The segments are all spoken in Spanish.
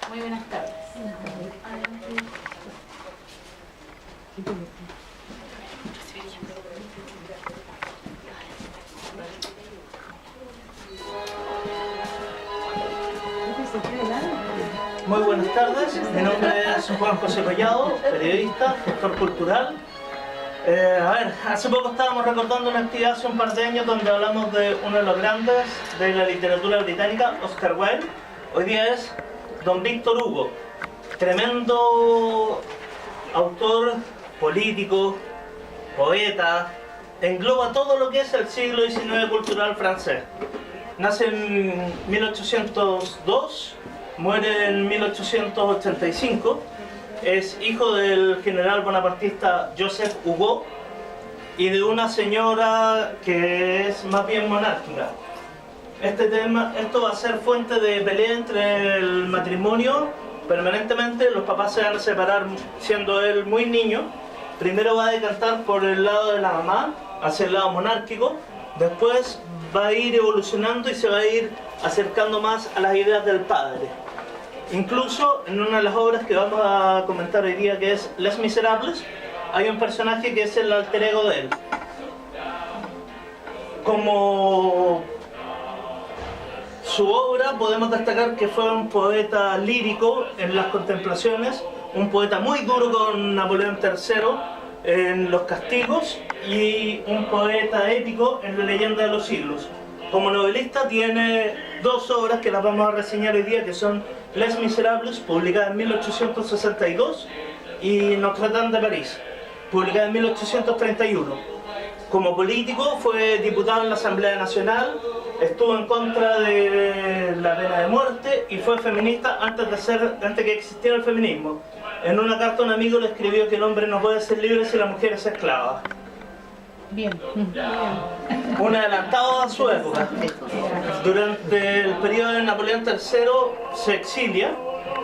Muy buenas tardes. Muy buenas tardes, mi nombre es Juan José Collado, periodista, gestor cultural. Hace poco estábamos recordando una actividad hace un par de años donde hablamos de uno de los grandes de la literatura británica, Oscar Wilde. Hoy día es don Víctor Hugo, tremendo autor, político, poeta, engloba todo lo que es el siglo XIX cultural francés. Nace en 1802, muere en 1885, es hijo del general bonapartista Joseph Hugo y de una señora que es más bien monárquica. Esto va a ser fuente de pelea entre el matrimonio. Permanentemente los papás se van a separar siendo él muy niño. Primero va a decantar por el lado de la mamá, hacia el lado monárquico. Después va a ir evolucionando y se va a ir acercando más a las ideas del padre. Incluso en una de las obras que vamos a comentar hoy día, que es Les Miserables, hay un personaje que es el alter ego de él. Como su obra podemos destacar que fue un poeta lírico en las contemplaciones, un poeta muy duro con Napoleón III en Los Castigos y un poeta épico en La Leyenda de los Siglos. Como novelista tiene dos obras que las vamos a reseñar hoy día, que son Les Miserables, publicada en 1862, y Notre Dame de París, publicada en 1831. Como político fue diputado en la Asamblea Nacional, estuvo en contra de la pena de muerte y fue feminista antes que existiera el feminismo. En una carta a un amigo le escribió que el hombre no puede ser libre si la mujer es esclava. Bien. Un adelantado a su época. Durante el periodo de Napoleón III se exilia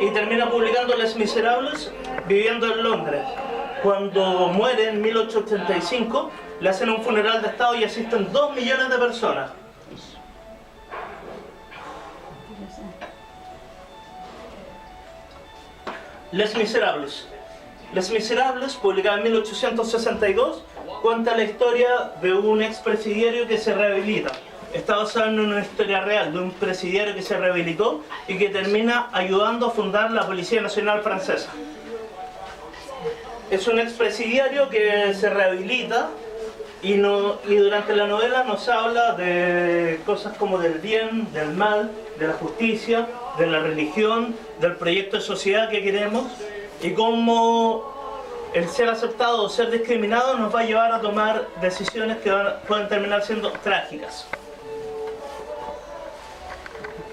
y termina publicando Les Miserables viviendo en Londres. Cuando muere en 1885 le hacen un funeral de estado y asisten 2 millones de personas. Les Miserables. Les Miserables, publicada en 1862, cuenta la historia de un expresidiario que se rehabilita. Está basado en una historia real de un presidiario que se rehabilitó y que termina ayudando a fundar la Policía Nacional Francesa. Es un expresidiario que se rehabilita y durante la novela nos habla de cosas como del bien, del mal, de la justicia, de la religión, del proyecto de sociedad que queremos y cómo el ser aceptado o ser discriminado nos va a llevar a tomar decisiones que pueden terminar siendo trágicas.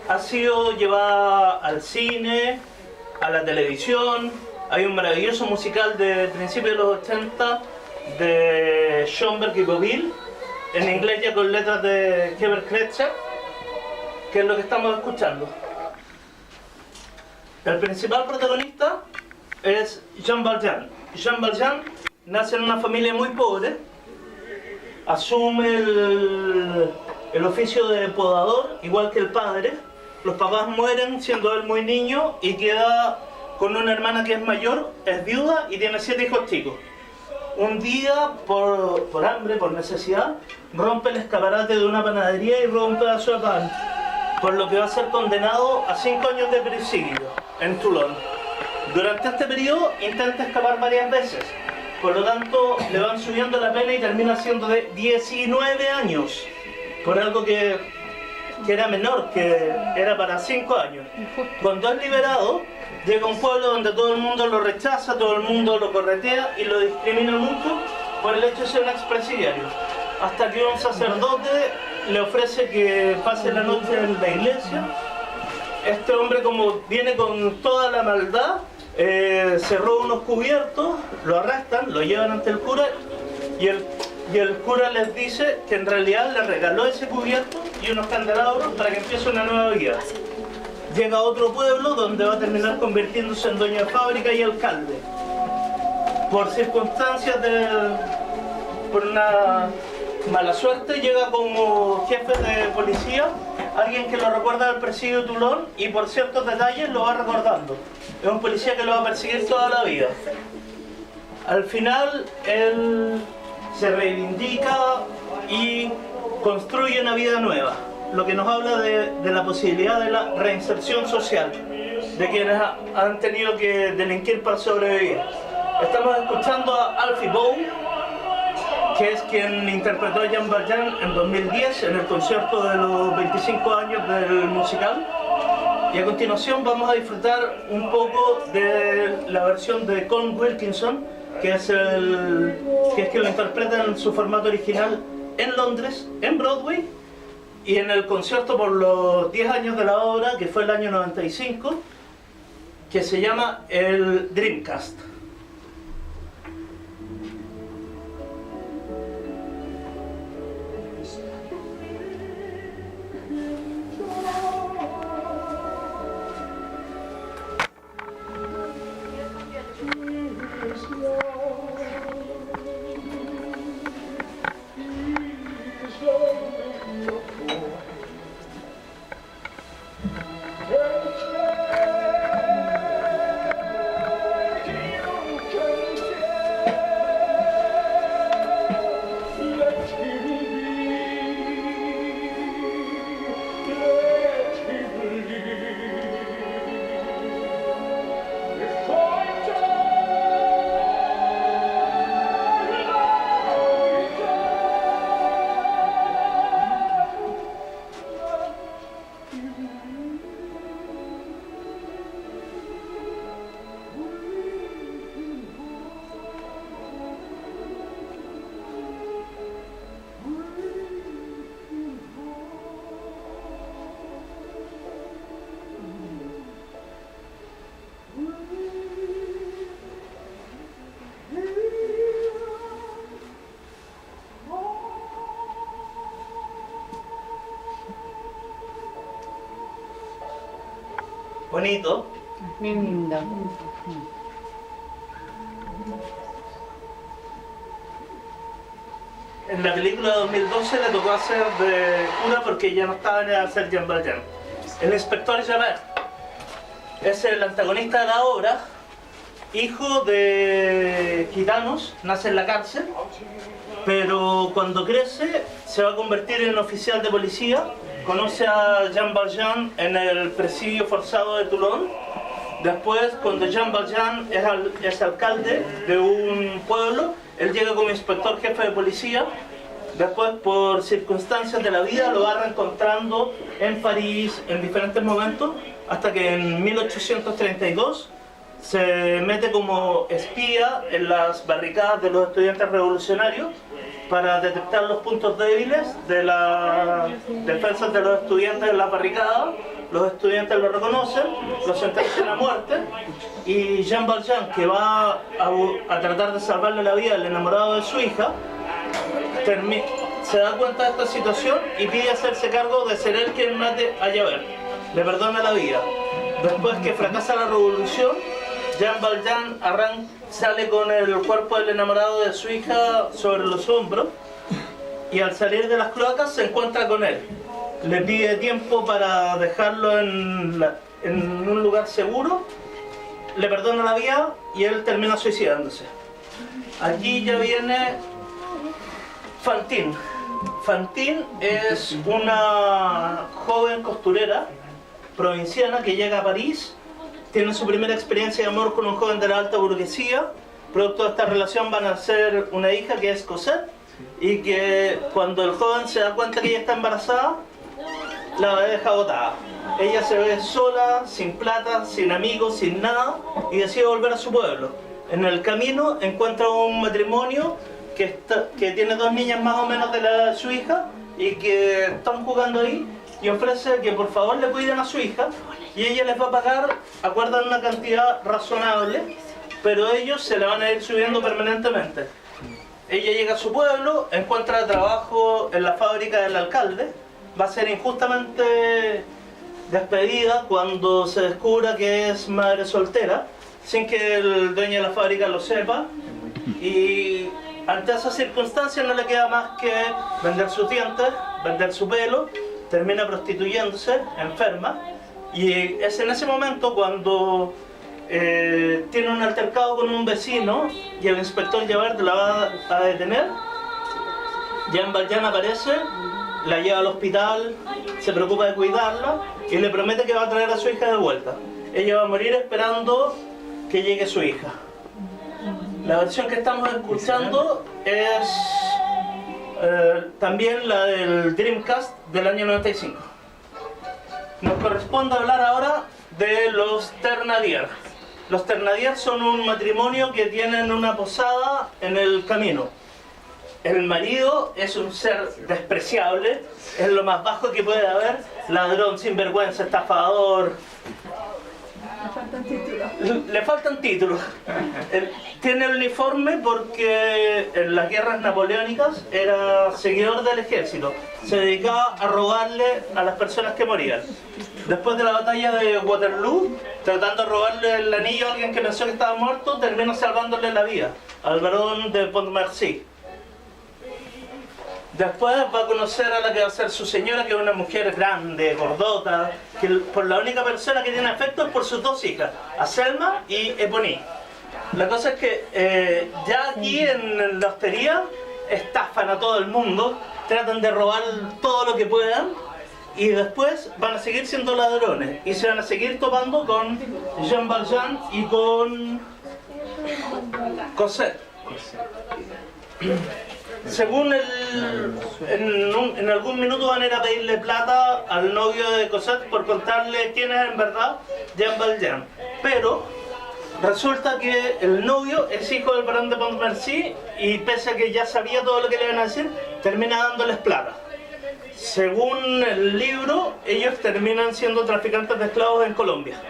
Ha sido llevada al cine, a la televisión. Hay un maravilloso musical de principios de los 80 de Schoenberg y Bouville, en inglés ya con letras de Herbert Kretschmer, que es lo que estamos escuchando. El principal protagonista es Jean Valjean. Jean Valjean nace en una familia muy pobre, asume el oficio de podador, igual que el padre. Los papás mueren siendo él muy niño y queda con una hermana que es mayor, es viuda y tiene 7 hijos chicos. Un día, por hambre, por necesidad, rompe el escaparate de una panadería y roba un pedazo de pan, por lo que va a ser condenado a 5 años de presidio en Toulon. Durante este periodo intenta escapar varias veces, por lo tanto le van subiendo la pena y termina siendo de 19 años, por algo que era menor, que era para 5 años. Cuando es liberado, llega a un pueblo donde todo el mundo lo rechaza, todo el mundo lo corretea y lo discrimina mucho por el hecho de ser un expresidiario. Hasta que un sacerdote le ofrece que pase la noche en la iglesia. Este hombre, como viene con toda la maldad, se roba unos cubiertos, lo arrestan, lo llevan ante el cura y el cura les dice que en realidad le regaló ese cubierto y unos candelabros para que empiece una nueva vida. Llega a otro pueblo donde va a terminar convirtiéndose en dueño de fábrica y alcalde. Por circunstancias por una mala suerte, llega como jefe de policía alguien que lo recuerda del presidio de Toulon y por ciertos detalles lo va recordando. Es un policía que lo va a perseguir toda la vida. Al final él se reivindica y construye una vida nueva, lo que nos habla de la posibilidad de la reinserción social de quienes han tenido que delinquir para sobrevivir. Estamos escuchando a Alfie Boe, que es quien interpretó a Jean Valjean en 2010 en el concierto de los 25 años del musical. Y a continuación vamos a disfrutar un poco de la versión de Colm Wilkinson, que es quien lo interpreta en su formato original en Londres, en Broadway, y en el concierto por los 10 años de la obra, que fue el año 95, que se llama el Dreamcast. Bonito. Muy lindo. En la película de 2012 le tocó hacer de cura porque ya no estaba en edad de hacer Jean Valjean. El inspector Javert es el antagonista de la obra, hijo de gitanos, nace en la cárcel, pero cuando crece se va a convertir en oficial de policía. Conoce a Jean Valjean en el presidio forzado de Toulon. Después, cuando Jean Valjean es alcalde de un pueblo, él llega como inspector jefe de policía. Después, por circunstancias de la vida, lo va reencontrando en París en diferentes momentos, hasta que en 1832 se mete como espía en las barricadas de los estudiantes revolucionarios para detectar los puntos débiles de las defensas de los estudiantes en la barricada. Los estudiantes lo reconocen, lo sentencian a muerte, y Jean Valjean, que va a tratar de salvarle la vida al enamorado de su hija, se da cuenta de esta situación y pide hacerse cargo de ser él quien mate a Javert. Le perdona la vida. Después que fracasa la revolución, Jean Valjean sale con el cuerpo del enamorado de su hija sobre los hombros, y al salir de las cloacas se encuentra con él. Le pide tiempo para dejarlo en un lugar seguro, le perdona la vida y él termina suicidándose. Aquí ya viene Fantine. Fantine es una joven costurera provinciana que llega a París. Tiene su primera experiencia de amor con un joven de la alta burguesía. Producto de esta relación van a ser una hija que es Cosette, y que cuando el joven se da cuenta que ella está embarazada, la deja botada. Ella se ve sola, sin plata, sin amigos, sin nada, y decide volver a su pueblo. En el camino encuentra un matrimonio que tiene dos niñas más o menos de la edad de su hija y que están jugando ahí, y ofrece que por favor le cuiden a su hija y ella les va a pagar, acuerdan una cantidad razonable, pero ellos se la van a ir subiendo permanentemente. Ella llega a su pueblo, encuentra trabajo en la fábrica del alcalde, va a ser injustamente despedida cuando se descubra que es madre soltera, sin que el dueño de la fábrica lo sepa, y ante esas circunstancias no le queda más que vender sus dientes, vender su pelo termina prostituyéndose, enferma, y es en ese momento cuando tiene un altercado con un vecino y el inspector Javert la va a detener. Jean Valjean aparece, la lleva al hospital, se preocupa de cuidarla y le promete que va a traer a su hija de vuelta. Ella va a morir esperando que llegue su hija. La versión que estamos escuchando es también la del Dreamcast del año 95. Nos corresponde hablar ahora de los Thénardier. Los Thénardier son un matrimonio que tienen una posada en el camino. El marido es un ser despreciable, es lo más bajo que puede haber, ladrón, sinvergüenza, estafador. Le faltan títulos. Tiene el uniforme porque en las guerras napoleónicas era seguidor del ejército. Se dedicaba a robarle a las personas que morían. Después de la batalla de Waterloo, tratando de robarle el anillo a alguien que pensó que estaba muerto, terminó salvándole la vida al barón de Pontmercy. Después va a conocer a la que va a ser su señora, que es una mujer grande, gordota, que por la única persona que tiene afecto es por sus dos hijas, a Selma y Eponine. La cosa es que ya aquí en la hostería estafan a todo el mundo, tratan de robar todo lo que puedan y después van a seguir siendo ladrones y se van a seguir topando con Jean Valjean y con Cosette. Según en algún minuto van a ir a pedirle plata al novio de Cosette por contarle quién es en verdad Jean Valjean. Pero resulta que el novio es hijo del barón de Pontmercy y pese a que ya sabía todo lo que le iban a decir, termina dándoles plata. Según el libro, ellos terminan siendo traficantes de esclavos en Colombia.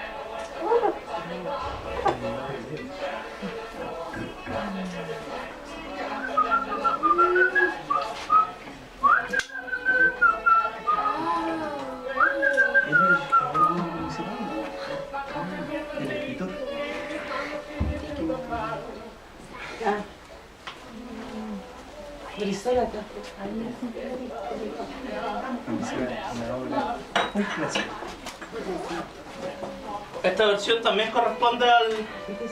Esta versión también corresponde al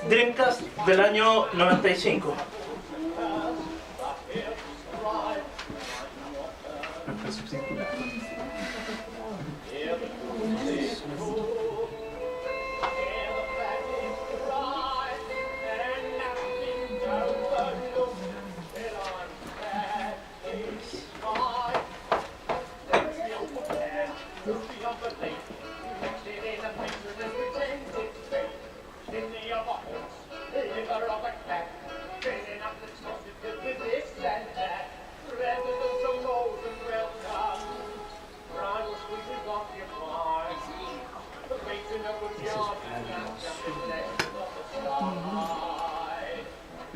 Dreamcast del año 95.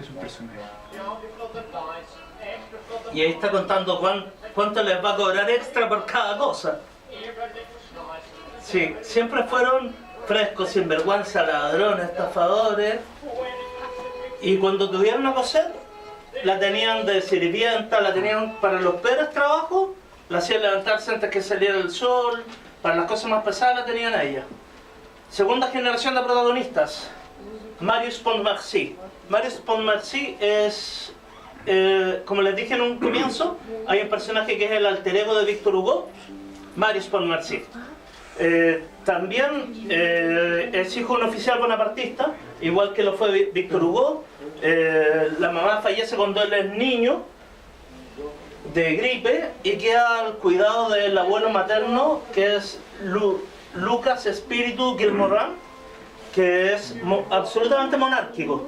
Es un personaje. Y ahí está contando cuánto les va a cobrar extra por cada cosa. Sí, siempre fueron frescos, sinvergüenza, ladrones, estafadores. Y cuando tuvieron a Cosette, la tenían de sirvienta, la tenían para los peores trabajos, la hacían levantarse antes que saliera el sol, para las cosas más pesadas la tenían a ella. Segunda generación de protagonistas, Marius Pontmercy. Marius Pontmercy es, como les dije en un comienzo, hay un personaje que es el alter ego de Victor Hugo, Marius Pontmercy. También es hijo de un oficial bonapartista, igual que lo fue Victor Hugo. La mamá fallece cuando él es niño de gripe y queda al cuidado del abuelo materno, que es Lucas Espíritu Gilmoran, que es absolutamente monárquico.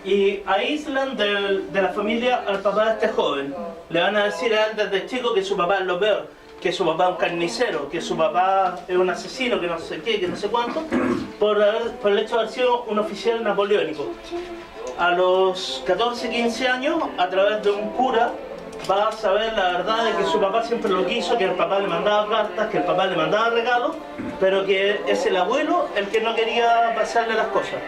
Y aíslan de la familia al papá de este joven. Le van a decir a él desde chico que su papá es lo peor, que su papá es un carnicero, que su papá es un asesino, que no sé qué, que no sé cuánto, por el hecho de haber sido un oficial napoleónico. A los 14, 15 años, a través de un cura, va a saber la verdad de que su papá siempre lo quiso, que el papá le mandaba cartas, que el papá le mandaba regalos, pero que es el abuelo el que no quería pasarle las cosas.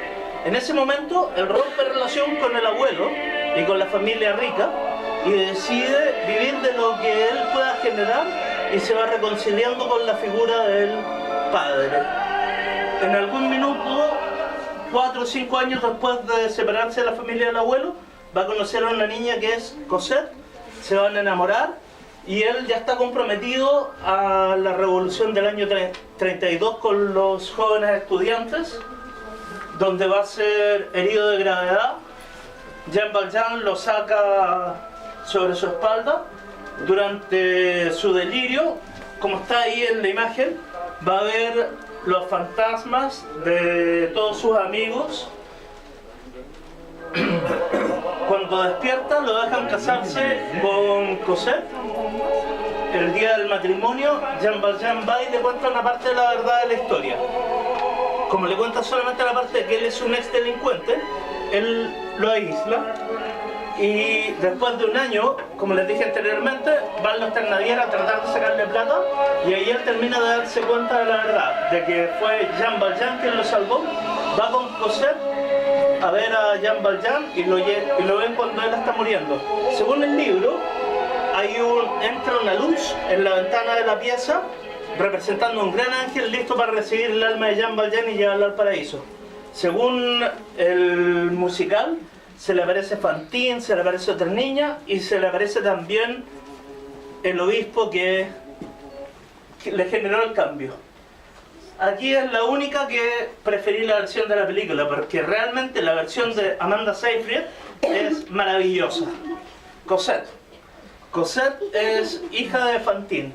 En ese momento, él rompe relación con el abuelo y con la familia rica y decide vivir de lo que él pueda generar y se va reconciliando con la figura del padre. En algún minuto, 4 o 5 años después de separarse de la familia del abuelo, va a conocer a una niña que es Cosette, se van a enamorar y él ya está comprometido a la revolución del año 32 con los jóvenes estudiantes, donde va a ser herido de gravedad. Jean Valjean lo saca sobre su espalda. Durante su delirio, como está ahí en la imagen, va a ver los fantasmas de todos sus amigos. Cuando despierta, lo dejan casarse con Cosette. El día del matrimonio, Jean Valjean va y le cuenta una parte de la verdad de la historia. Como le cuenta solamente la parte de que él es un ex delincuente, él lo aísla. Y después de un año, como les dije anteriormente, van los Thénardier a tratar de sacarle plata y ahí él termina de darse cuenta de la verdad, de que fue Jean Valjean quien lo salvó. Va con Cosette a ver a Jean Valjean y lo ven cuando él está muriendo. Según el libro, entra una luz en la ventana de la pieza representando un gran ángel listo para recibir el alma de Jean Valjean y llevarla al paraíso. Según el musical, se le aparece Fantine, se le aparece otra niña y se le aparece también el obispo que le generó el cambio. Aquí es la única que preferí la versión de la película, porque realmente la versión de Amanda Seyfried es maravillosa. Cosette es hija de Fantine.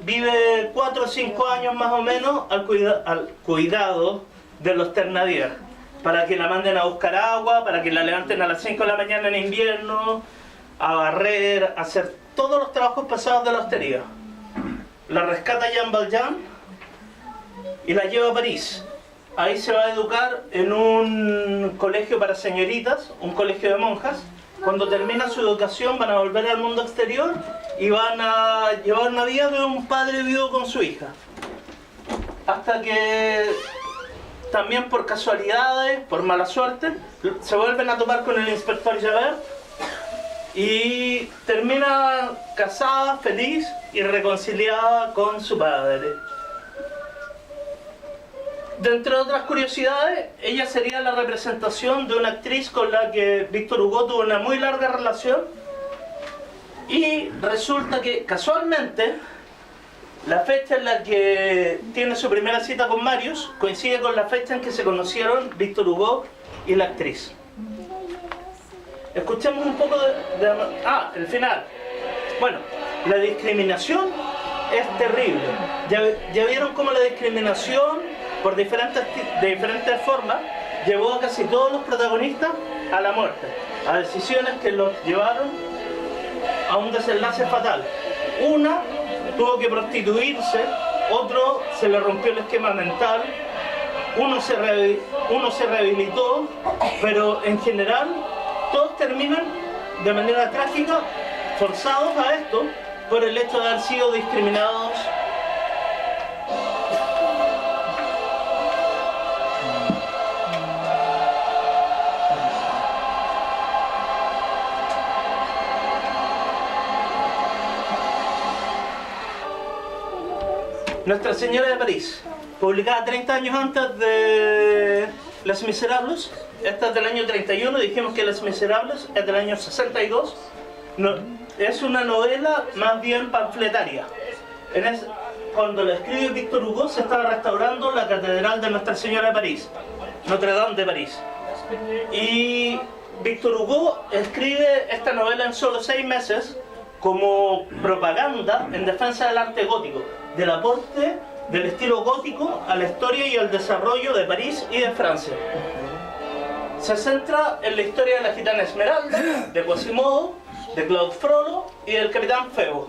Vive 4 o 5 años más o menos al cuidado de los Thénardier, para que la manden a buscar agua, para que la levanten a las 5 de la mañana en invierno, a barrer, a hacer todos los trabajos pesados de la hostería. La rescata Jean Valjean y la lleva a París. Ahí se va a educar en un colegio para señoritas, un colegio de monjas. Cuando termina su educación van a volver al mundo exterior y van a llevar una vida de un padre viudo con su hija. Hasta que también por casualidades, por mala suerte, se vuelven a topar con el inspector Javert y termina casada, feliz y reconciliada con su padre. Dentro de otras curiosidades, ella sería la representación de una actriz con la que Víctor Hugo tuvo una muy larga relación y resulta que casualmente la fecha en la que tiene su primera cita con Marius coincide con la fecha en que se conocieron Víctor Hugo y la actriz. Escuchemos un poco el final. Bueno, la discriminación es terrible. Ya vieron cómo la discriminación de diferentes formas llevó a casi todos los protagonistas a la muerte, a decisiones que los llevaron a un desenlace fatal. Una tuvo que prostituirse, otro se le rompió el esquema mental, uno se rehabilitó, pero en general todos terminan de manera trágica, forzados a esto por el hecho de haber sido discriminados. Nuestra Señora de París, publicada 30 años antes de Les Miserables. Esta es del año 31, dijimos que Les Miserables es del año 62. No, es una novela más bien panfletaria. Cuando la escribe Víctor Hugo se estaba restaurando la Catedral de Nuestra Señora de París, Notre Dame de París. Y Víctor Hugo escribe esta novela en solo 6 meses como propaganda en defensa del arte gótico, del aporte del estilo gótico a la historia y al desarrollo de París y de Francia. Se centra en la historia de la gitana Esmeralda, de Quasimodo, de Claude Frollo y del capitán Febo.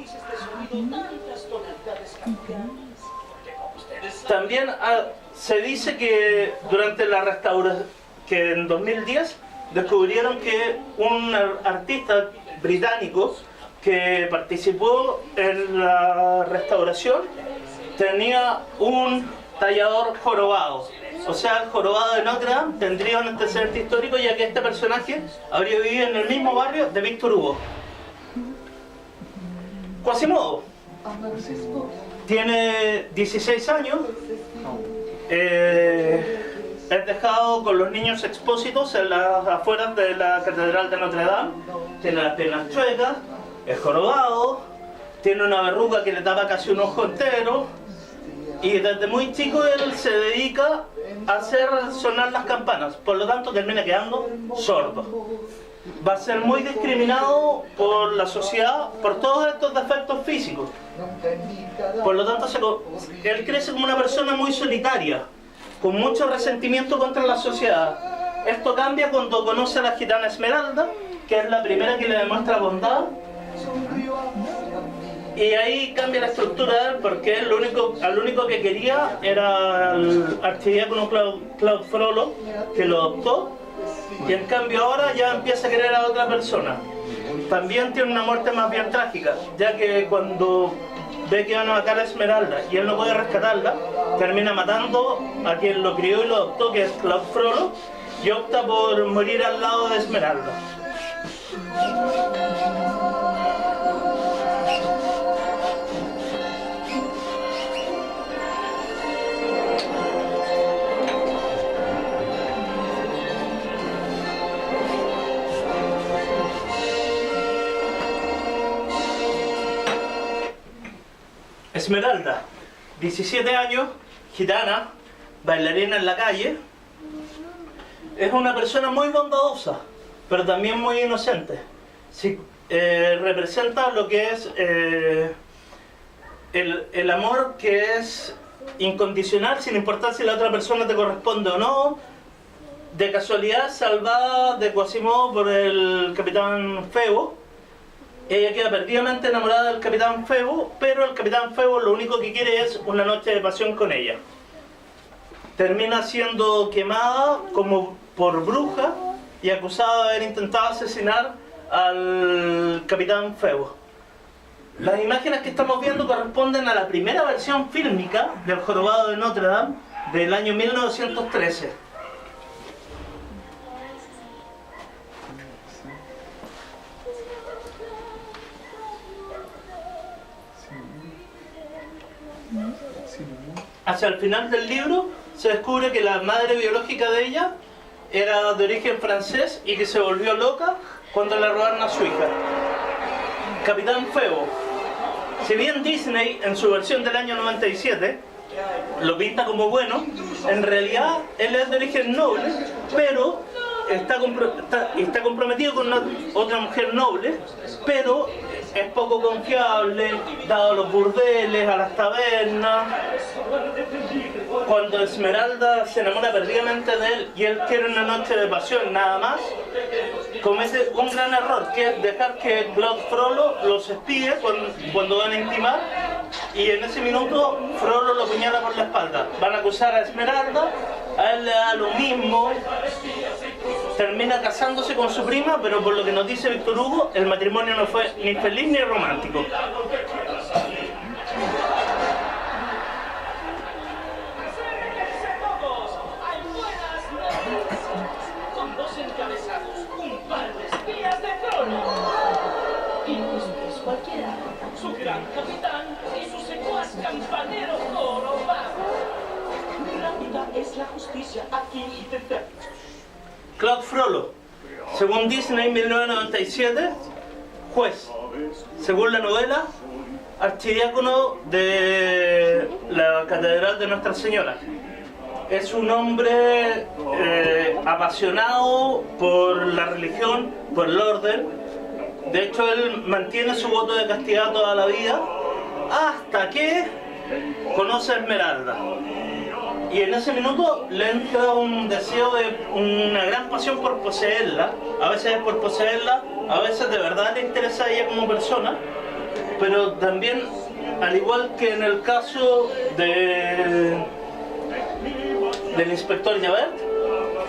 También se dice que durante la restauración, que en 2010 descubrieron que un artista británico que participó en la restauración tenía un tallador jorobado. O sea, el jorobado de Notre Dame tendría un antecedente histórico, ya que este personaje habría vivido en el mismo barrio de Víctor Hugo. Quasimodo tiene 16 años, es dejado con los niños expósitos en las afueras de la Catedral de Notre Dame, tiene las piernas chuecas, es jorobado, tiene una verruga que le tapa casi un ojo entero, y desde muy chico él se dedica a hacer sonar las campanas, por lo tanto termina quedando sordo. Va a ser muy discriminado por la sociedad por todos estos defectos físicos. Por lo tanto, él crece como una persona muy solitaria, con mucho resentimiento contra la sociedad. Esto cambia cuando conoce a la gitana Esmeralda, que es la primera que le demuestra bondad. Y ahí cambia la estructura de él, porque él al único que quería era el archidiácono Claude Frollo, que lo adoptó. Y en cambio ahora ya empieza a querer a otra persona. También tiene una muerte más bien trágica, ya que cuando ve que van a matar a Esmeralda y él no puede rescatarla, termina matando a quien lo crió y lo adoptó, que es Claude Frollo, y opta por morir al lado de Esmeralda. Esmeralda, 17 años, gitana, bailarina en la calle, es una persona muy bondadosa, pero también muy inocente. Sí, representa lo que es el amor que es incondicional, sin importar si la otra persona te corresponde o no, de casualidad salvada de Quasimodo por el capitán Febo. Ella queda perdidamente enamorada del capitán Febo, pero el capitán Febo lo único que quiere es una noche de pasión con ella. Termina siendo quemada como por bruja y acusada de haber intentado asesinar al capitán Febo. Las imágenes que estamos viendo corresponden a la primera versión fílmica del Jorobado de Notre Dame del año 1913. Hacia el final del libro se descubre que la madre biológica de ella era de origen francés y que se volvió loca cuando le robaron a su hija. Capitán Febo. Si bien Disney en su versión del año 97 lo pinta como bueno, en realidad él es de origen noble, pero está comprometido con otra mujer noble, pero es poco confiable, dado a los burdeles, a las tabernas. Cuando Esmeralda se enamora perdidamente de él y él quiere una noche de pasión nada más, comete un gran error, que es dejar que Claude Frollo los espíe cuando van a intimar, y en ese minuto Frollo lo apuñala por la espalda. Van a acusar a Esmeralda, a él le da lo mismo, termina casándose con su prima, pero por lo que nos dice Víctor Hugo, el matrimonio no fue ni feliz ni romántico. Su gran capitán y su secuaz campanero jorobado. Rápida es la justicia aquí y te. Claude Frollo, según Disney 1997, juez, según la novela, archidiácono de la Catedral de Nuestra Señora. Es un hombre apasionado por la religión, por el orden. De hecho, él mantiene su voto de castidad toda la vida, hasta que conoce a Esmeralda. Y en ese minuto le entra un deseo de una gran pasión por poseerla. A veces es por poseerla, a veces de verdad le interesa a ella como persona. Pero también, al igual que en el caso del inspector Javert,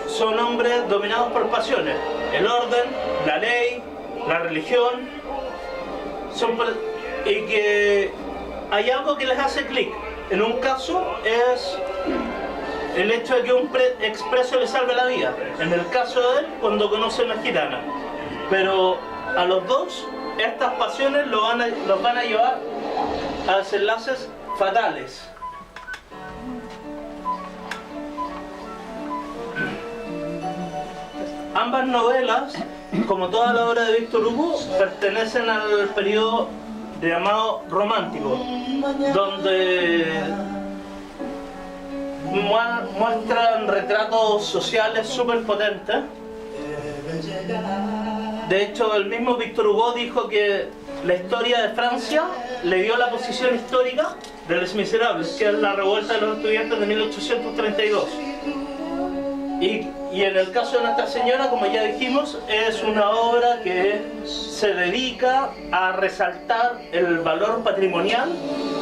son hombres dominados por pasiones. El orden, la ley, la religión, y que hay algo que les hace clic. en un caso es el hecho de que un expreso le salve la vida. En el caso de él, cuando conoce a una gitana. Pero a los dos, estas pasiones los van a llevar a desenlaces fatales. Ambas novelas, como toda la obra de Víctor Hugo, pertenecen al periodo llamado romántico, donde muestran retratos sociales súper potentes. De hecho, el mismo Víctor Hugo dijo que la historia de Francia le dio la posición histórica de Les Miserables, que es la revuelta de los estudiantes de 1832. Y en el caso de Nuestra Señora, como ya dijimos, es una obra que se dedica a resaltar el valor patrimonial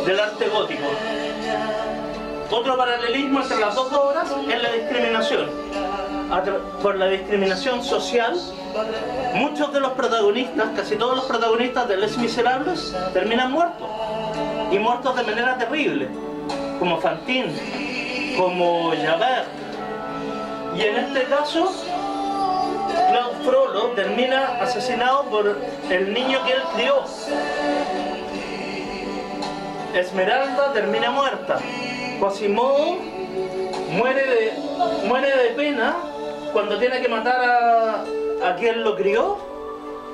del arte gótico. Otro paralelismo entre las dos obras es la discriminación. Por la discriminación social, muchos de los protagonistas, casi todos los protagonistas de Les Miserables, terminan muertos. Y muertos de manera terrible, como Fantine, como Javert. Y en este caso, Claude Frollo termina asesinado por el niño que él crió. Esmeralda termina muerta. Quasimodo muere de pena cuando tiene que matar a quien lo crió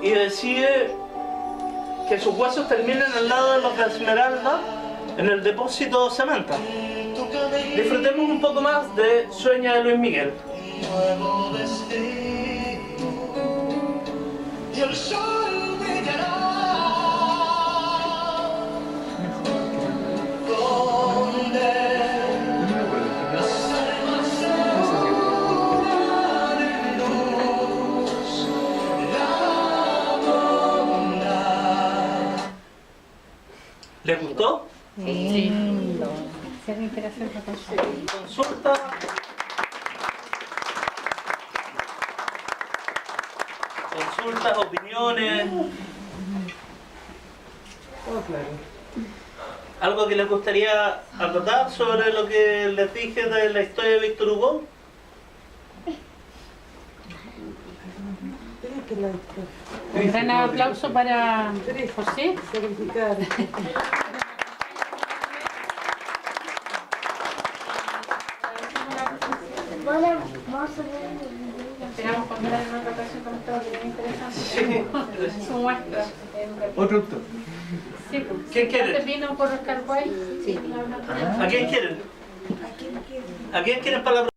y decide que sus huesos terminen al lado de los de Esmeralda en el depósito de Samantha. Disfrutemos un poco más de Sueña de Luis Miguel. Nuevo destino, y el sol brillará donde las almas se unan en luz, la bondad. ¿Les gustó? Sí. Si alguien quiere hacer otra cosa. Consulta. Consultas, opiniones. ¿Algo que les gustaría acotar sobre lo que les dije de la historia de Víctor Hugo? Un gran aplauso para José. Esperamos contar en otra ocasión con esto que es interesante. Su muestra. Otro autor. Sí, pues. ¿Quién quiere? Antes vino por Oscar Wilde. Sí. ¿A quién quieren? ¿A quién quieren para la